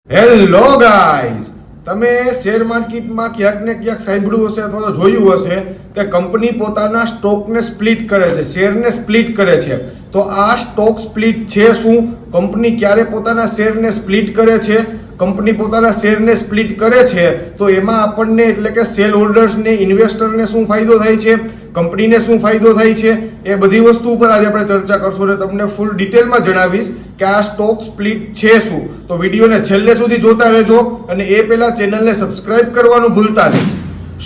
Hello guys, તમે share માર્કેટમાં ક્યાંક ને ક્યાંક સાંભળ્યું હશે અથવા તો જોયું હશે કે કંપની પોતાના સ્ટોકને સ્પ્લિટ કરે છે, શેરને સ્પ્લિટ કરે છે. તો આ સ્ટોક સ્પ્લિટ છે શું? કંપની ક્યારે પોતાના શેરને સ્પ્લિટ કરે છે? કંપની પોતાના શેરને સ્પ્લિટ કરે છે તો એમાં આપણને એટલે કે શેર હોલ્ડર્સને, ઇન્વેસ્ટરને શું ફાયદો થાય છે, કંપનીને શું ફાયદો થાય છે, એ બધી વસ્તુ ઉપર આજે આપણે ચર્ચા કરશું અને તમને ફૂલ ડિટેલમાં જણાવીશ કે આ સ્ટોક સ્પ્લિટ છે શું. તો વિડીયોને છેલ્લે સુધી જોતા રહેજો અને એ પહેલા ચેનલને સબસ્ક્રાઇબ કરવાનું ભૂલતા નહીં.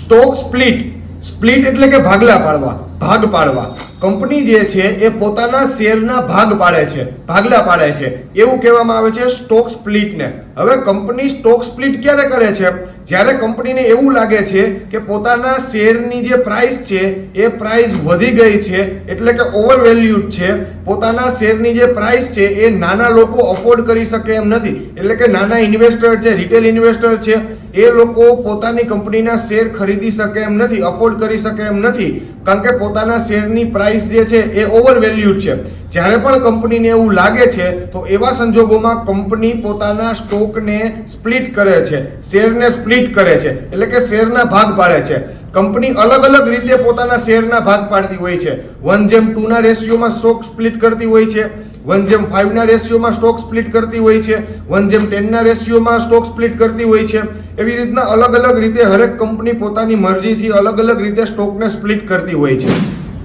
સ્ટોક સ્પ્લિટ એટલે કે ભાગલા પાડવા, ભાગ પાડવા. કંપની જે છે એ પોતાના શેરના ભાગ પાડે છે, ભાગલા પાડે છે, એવું કહેવામાં આવે છે સ્ટોક સ્પ્લિટને. હવે કંપની સ્ટોક સ્પ્લિટ ક્યારે કરે છે? જ્યારે કંપનીને એવું લાગે છે કે પોતાના શેરની જે પ્રાઇસ છે એ પ્રાઇસ વધી ગઈ છે, એટલે કે ઓવર વેલ્યુડ છે. પોતાના શેરની જે પ્રાઇસ છે એ નાના લોકો અફોર્ડ કરી શકે એમ નથી, એટલે કે નાના ઇન્વેસ્ટર છે, રિટેલ ઇન્વેસ્ટર છે, એ લોકો પોતાની કંપનીના શેર ખરીદી શકે એમ નથી, અફોર્ડ કરી શકે એમ નથી, કારણ કે પોતાના શેરની પ્રાઇસ જે છે એ ઓવર વેલ્યુડ છે. જ્યારે પણ કંપનીને એવું લાગે છે તો એવા સંજોગોમાં કંપની પોતાના સ્ટોકને સ્પ્લિટ કરે છે, શેરને સ્પ્લિટ કરે છે, એટલે કે શેરના ભાગ પાડે છે. કંપની અલગ અલગ રીતે પોતાના શેરના ભાગ પાડતી હોય છે. 1:2 ના રેશિયોમાં સ્ટોક સ્પ્લિટ કરતી હોય છે, 1:5 ના રેશિયોમાં સ્ટોક સ્પ્લિટ કરતી હોય છે, 1:10 ના રેશિયોમાં સ્ટોક સ્પ્લિટ કરતી હોય છે. એવી રીતના અલગ અલગ રીતે હરેક કંપની પોતાની મરજીથી અલગ અલગ રીતે સ્ટોકને સ્પ્લિટ કરતી હોય છે.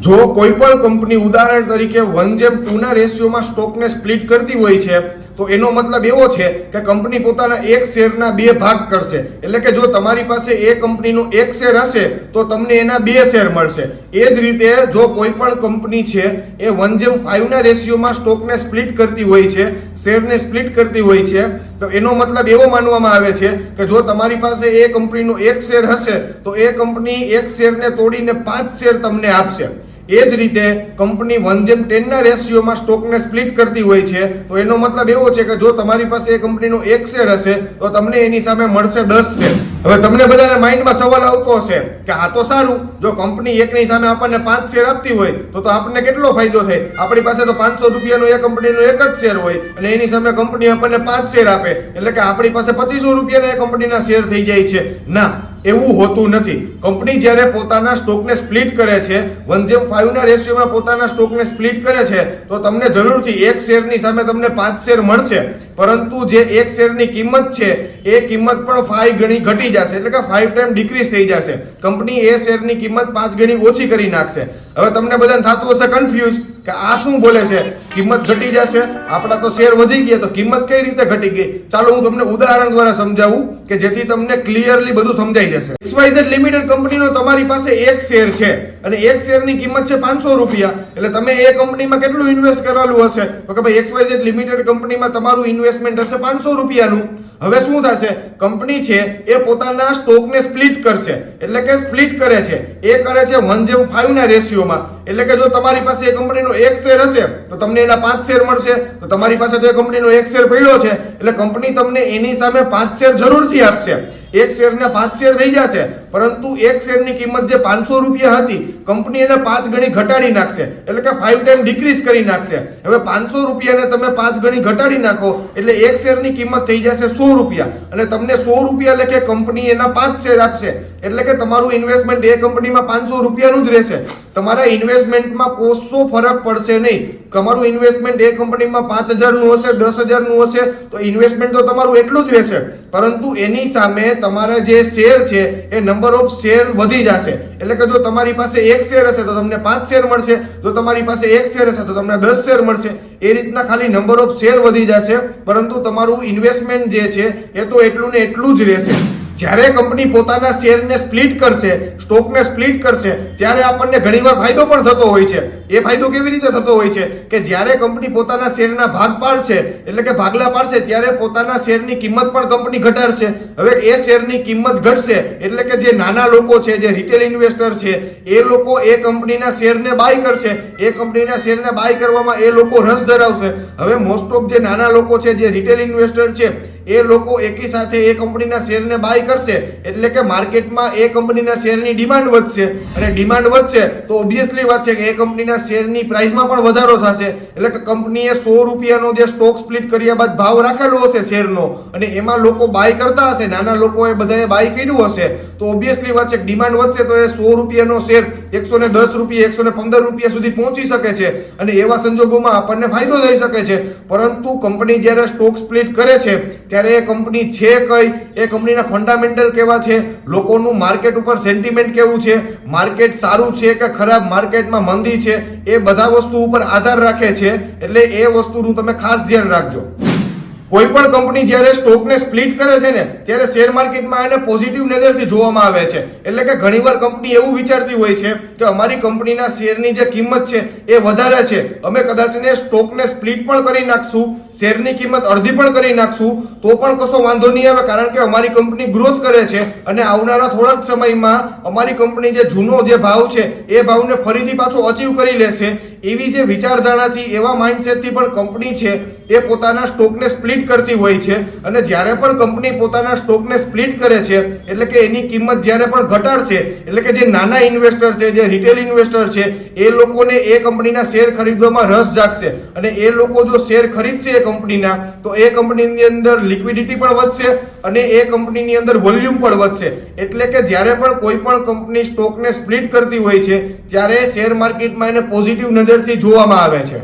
જો કોઈ પણ કંપની ઉદાહરણ તરીકે 1:2 ના રેશિયોમાં સ્ટોકને સ્પ્લિટ કરતી હોય છે તો એનો મતલબ એવો છે કે કંપની પોતાના એક શેરના બે ભાગ કરશે, એટલે કે જો તમારી પાસે એ કંપનીનો એક શેર હશે તો તમને એના બે શેર મળશે. એ જ રીતે જો કોઈ પણ કંપની છે એ 1:5 ના રેશિયોમાં સ્ટોકને સ્પ્લિટ કરતી હોય છે, શેરને સ્પ્લિટ કરતી હોય છે, તો એનો મતલબ એવો માનવામાં આવે છે કે જો તમારી પાસે એ કંપનીનો એક શેર હશે તો એ કંપની એક શેરને તોડીને 5 શેર તમને આપશે. એ જ રીતે કંપની 1:10 ના રેશિયોમાં સ્ટોકને સ્પ્લિટ કરતી હોય છે તો એનો મતલબ એવો છે કે જો તમારી પાસે એ કંપનીનો એક શેર હશે તો તમને એની સામે મળશે 10 શેર. હવે તમને બધાને માઇન્ડમાં સવાલ આવતો હશે કે આ તો સારું, જો કંપની એકની સામે આપણને 5 શેર આપતી હોય તો આપણને કેટલો ફાયદો થાય? આપણી પાસે તો 500 રૂપિયાનો એ કંપનીનો એક જ શેર હોય અને એની સામે કંપની આપણને 5 શેર આપે, એટલે કે આપણી પાસે 2500 રૂપિયાના એ કંપનીના શેર થઈ જાય છે. ના, એવું હોતું નથી. કંપની જ્યારે પોતાના સ્ટોકને સ્પ્લિટ કરે છે, 1:5 ના રેશિયોમાં પોતાના સ્ટોકને સ્પ્લિટ કરે છે તો તમને જરૂરથી એક શેરની સામે તમને 5 શેર મળશે, પરંતુ જે એક શેરની કિંમત છે એ કિંમત પણ 5 ગણી ઘટી જશે, એટલે કે 5 ટાઈમ ડિક્રીઝ થઈ જશે. કંપની એ શેરની કિંમત 5 ગણી ઓછી કરી નાખશે. હવે તમને બધાને થતું હશે કન્ફ્યુઝ કે આ શું બોલે છે, કિંમત ઘટી જશે, આપણા તો શેર વધી ગયા, તો કિંમત કઈ રીતે ઘટી ગઈ? ચાલો હું તમને ઉદાહરણ દ્વારા સમજાવું કે જેથી તમને ક્લિયરલી બધું સમજાઈ જશે. XYZ લિમિટેડ કંપનીનો તમારી પાસે એક શેર છે અને એક શેરની કિંમત છે 500 રૂપિયા, એટલે તમે એ કંપનીમાં કેટલું ઇન્વેસ્ટ કરેલું હશે? તો કે ભાઈ XYZ લિમિટેડ કંપનીમાં તમારું ઇન્વેસ્ટમેન્ટ હશે 500 રૂપિયાનું. હવે શું થશે? કંપની છે એ પોતાના સ્ટોકને સ્પ્લિટ કરશે, એટલે કે સ્પ્લિટ કરે છે. એ કરે છે 1:5 ના રેશિયોમાં, એટલે કે જો તમારી પાસે એ કંપનીનો એક શેર હશે તો તમને એના 5 શેર મળશે. તો તમારી પાસે તો એ કંપનીનો એક શેર પડ્યો છે એટલે કંપની તમને એની સામે 5 શેર જરૂરથી આપશે. એક શેરના 5 શેર થઈ જશે, પરંતુ એક શેરની કિંમત જે 500 રૂપિયા હતી કંપની એને 5 ગણી ઘટાડી નાખશે, એટલે કે 5 ટાઈમ ડિક્રીઝ કરી નાખશે. હવે 500 રૂપિયાને તમે 5 ગણી ઘટાડી નાખો એટલે એક શેરની કિંમત થઈ જશે 100 રૂપિયા અને તમને 100 રૂપિયા લેખે કંપની એના 5 શેર આપશે, એટલે કે તમારું ઇન્વેસ્ટમેન્ટ એ કંપનીમાં 500 રૂપિયાનું જ રહેશે. તમારા ઇન્વેસ્ટમેન્ટમાં કોશો ફરક પડશે નહીં. તમારું ઇન્વેસ્ટમેન્ટ એ કંપનીમાં 5000 નું હશે, 10000 નું હશે તો ઇન્વેસ્ટમેન્ટ તો તમારું એટલું જ રહેશે, પરંતુ એની સામે તમારા જે શેર છે એ નંબર ઓફ શેર વધી જશે. એટલે કે જો તમારી પાસે એક શેર હશે તો તમને 5 શેર મળશે, જો તમારી પાસે એક શેર હશે તો તમને 10 શેર મળશે. એ રીતના ખાલી નંબર ઓફ શેર વધી જશે, પરંતુ તમારું ઇન્વેસ્ટમેન્ટ જે છે એ તો એટલું ને એટલું જ રહેશે. જ્યારે કંપની પોતાના શેરને સ્પ્લિટ કરશે, સ્ટોકને સ્પ્લિટ કરશે, ત્યારે આપણને ઘણીવાર ફાયદો પણ થતો હોય છે. એ ફાયદો કેવી રીતે થતો હોય છે કે જ્યારે કંપની પોતાના શેરના ભાગ પાડશે, એટલે કે ભાગલા પાડશે, ત્યારે પોતાના શેરની કિંમત પણ કંપની ઘટાડશે. હવે એ શેરની કિંમત ઘટશે એટલે કે જે નાના લોકો છે, જે રિટેલ ઇન્વેસ્ટર છે, એ લોકો એ કંપનીના શેરને બાય કરશે. એ કંપનીના શેરને બાય કરવામાં એ લોકો રસ ધરાવશે. હવે મોસ્ટ ઓફ જે નાના લોકો છે, જે રિટેલ ઇન્વેસ્ટર છે, એ લોકો એકી સાથે એ કંપનીના શેરને બાય કરશે એટલે કે માર્કેટમાં એ કંપનીના શેરની ડિમાન્ડ વધશે અને ડિમાન્ડ વધશે તો ઓબ્વિયસલી વાત છે કે એ કંપનીના શેરની પ્રાઇસમાં પણ વધારો થશે એટલે કે કંપનીએ 100 રૂપિયાનો જે સ્ટોક સ્પ્લિટ કર્યા બાદ ભાવ રાખેલો હશે શેરનો અને એમાં લોકો બાય કરતા હશે, નાના લોકોએ બધાએ બાય કર્યું હશે તો ઓબ્વિયસલી વાત છે કે ડિમાન્ડ વધશે તો એ 100 રૂપિયાનો શેર 110 રૂપિયા 115 રૂપિયા સુધી પહોંચી શકે છે અને એવા સંજોગોમાં આપણને ફાયદો થઈ શકે છે. પરંતુ કંપની જ્યારે સ્ટોક સ્પ્લિટ કરે છે ત્યારે એ કંપની છે કઈ, એ કંપનીના ફંડામેન્ટલ કેવા છે, લોકોનું માર્કેટ ઉપર સેન્ટિમેન્ટ કેવું છે, માર્કેટ સારું છે કે ખરાબ, માર્કેટમાં મંદી છે, એ બધા વસ્તુ ઉપર આધાર રાખે છે. એટલે એ વસ્તુનું તમે ખાસ ધ્યાન રાખજો. કોઈ પણ કંપની જ્યારે સ્ટોકને સ્પ્લિટ કરે છે ને ત્યારે શેર માર્કેટમાં એને પોઝિટિવ નજરથી જોવામાં આવે છે. એટલે કે ઘણીવાર કંપની એવું વિચારતી હોય છે કે અમારી કંપનીના શેરની જે કિંમત છે એ વધારે છે, અમે કદાચને સ્ટોકને સ્પ્લિટ પણ કરી નાખશું, શેરની કિંમત અડધી પણ કરી નાખશું તો પણ કશો વાંધો નહીં આવે કારણ કે અમારી કંપની ગ્રોથ કરે છે અને આવનારા થોડાક સમયમાં અમારી કંપની જે જૂનો જે ભાવ છે એ ભાવને ફરીથી પાછો અચીવ કરી લેશે. એવી જે વિચારધારણાથી, એવા માઇન્ડસેટથી પણ કંપની છે એ પોતાના સ્ટોકને સ્પ્લિટ કરતી હોય છે અને જ્યારે પણ કંપની પોતાના સ્ટોકને સ્પ્લિટ કરે છે એટલે કે એની કિંમત જ્યારે પણ ઘટાડશે એટલે કે જે નાના ઇન્વેસ્ટર છે, જે રિટેલ ઇન્વેસ્ટર છે એ લોકોને એ કંપનીના શેર ખરીદવામાં રસ જાગશે અને એ લોકો જો શેર ખરીદશે એ કંપનીના તો એ કંપનીની અંદર લિક્વિડિટી પણ વધશે અને એ કંપનીની અંદર વોલ્યુમ પણ વધશે. એટલે કે જ્યારે પણ કોઈ પણ કંપની સ્ટોકને સ્પ્લિટ કરતી હોય છે ત્યારે શેર માર્કેટમાં એને પોઝિટિવ નજરથી જોવામાં આવે છે.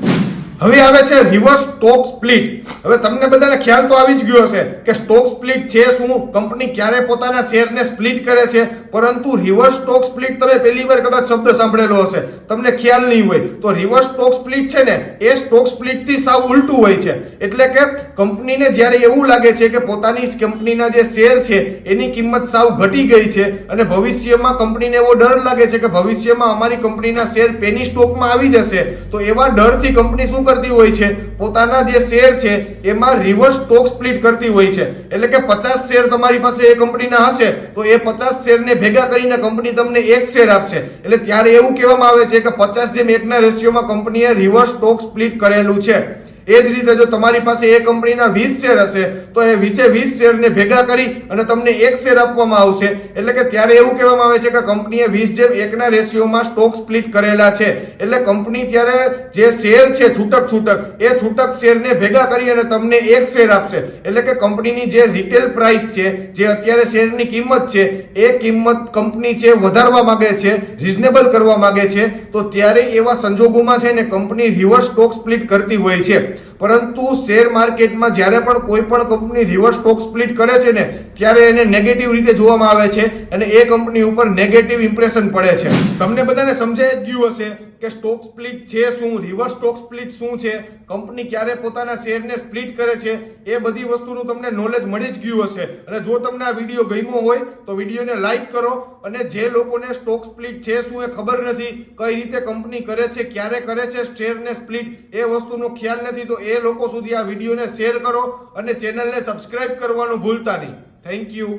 હવે આવે છે રિવર્સ સ્ટોક સ્પ્લિટ. હવે તમને બધાને ખ્યાલ તો આવી જ ગયો હશે કે સ્ટોક સ્પ્લિટ છે શું, કંપની ક્યારે પોતાના શેરને સ્પ્લિટ કરે છે. પરંતુ રિવર્સ સ્ટોક સ્પ્લિટ તમે પહેલી વાર કદાચ શબ્દ સાંભળેલો હશે, તમને ખ્યાલ નહીં હોય તો રિવર્સ સ્ટોક સ્પ્લિટ છે ને એ સ્ટોક સ્પ્લિટ થી સાવ ઉલટું હોય છે. એટલે કે કંપનીને જ્યારે એવું લાગે છે કે પોતાની કંપનીના જે શેર છે એની કિંમત સાવ ઘટી ગઈ છે અને ભવિષ્યમાં કંપનીને એવો ડર લાગે છે કે ભવિષ્યમાં અમારી કંપનીના શેર પેની સ્ટોકમાં આવી જશે તો એવા ડરથી કંપની શું કરતી હોય છે, પોતાના જે શેર છે એમાં રિવર્સ સ્ટોક સ્પ્લિટ કરતી હોય છે. એટલે કે 50 શેર તમારી પાસે એ કંપનીના હશે તો એ 50 શેરને ભેગા કરીને કંપની તમને એક શેર આપશે. એટલે ત્યારે એવું કહેવામાં આવે છે કે 50:1 રેશિયોમાં કંપનીએ રિવર્સ સ્ટોક સ્પ્લિટ કરેલું છે. એ જ રીતે જો તમારી પાસે એ કંપનીના 20 શેર હશે તો એ 20 શેરને ભેગા કરી અને તમને એક શેર આપવામાં આવશે. એટલે કે ત્યારે એવું કહેવામાં આવે છે કે કંપનીએ 20:1 રેશિયોમાં સ્ટોક સ્પ્લિટ કરેલા છે. એટલે કંપની ત્યારે જે શેર છે છૂટક શેરને ભેગા કરી અને તમને એક શેર આપશે. એટલે કે કંપનીની જે રિટેલ પ્રાઇસ છે, જે અત્યારે શેરની કિંમત છે એ કિંમત કંપની છે વધારવા માંગે છે, રિઝનેબલ કરવા માંગે છે તો ત્યારે એવા સંજોગોમાં છે ને કંપની રિવર્સ સ્ટોક સ્પ્લિટ કરતી હોય છે. પરંતુ શેર માર્કેટમાં જ્યારે પણ કોઈ પણ કંપની રિવર્સ સ્ટોક સ્પ્લિટ કરે છે ને ત્યારે એને નેગેટિવ રીતે જોવામાં આવે છે અને એ કંપની ઉપર નેગેટિવ ઇમ્પ્રેશન પડે છે. તમને બધાને સમજાઈ જ ગયું હશે કે સ્ટોક સ્પ્લિટ છે શું, રિવર્સ સ્ટોક સ્પ્લિટ શું છે, કંપની ક્યારે પોતાના શેરને સ્પ્લિટ કરે છે, એ બધી વસ્તુનું તમને નોલેજ મળી જ ગયું હશે. અને જો તમને આ વિડીયો ગમ્યો હોય તો વિડીયોને લાઈક કરો અને જે લોકોને સ્ટોક સ્પ્લિટ છે શું એ ખબર નથી, કઈ રીતે કંપની કરે છે, ક્યારે કરે છે શેરને સ્પ્લિટ, એ વસ્તુનો ખ્યાલ નથી તો એ લોકો સુધી આ વિડીયોને શેર કરો અને ચેનલને સબસ્ક્રાઇબ કરવાનું ભૂલતા નહીં. Thank you.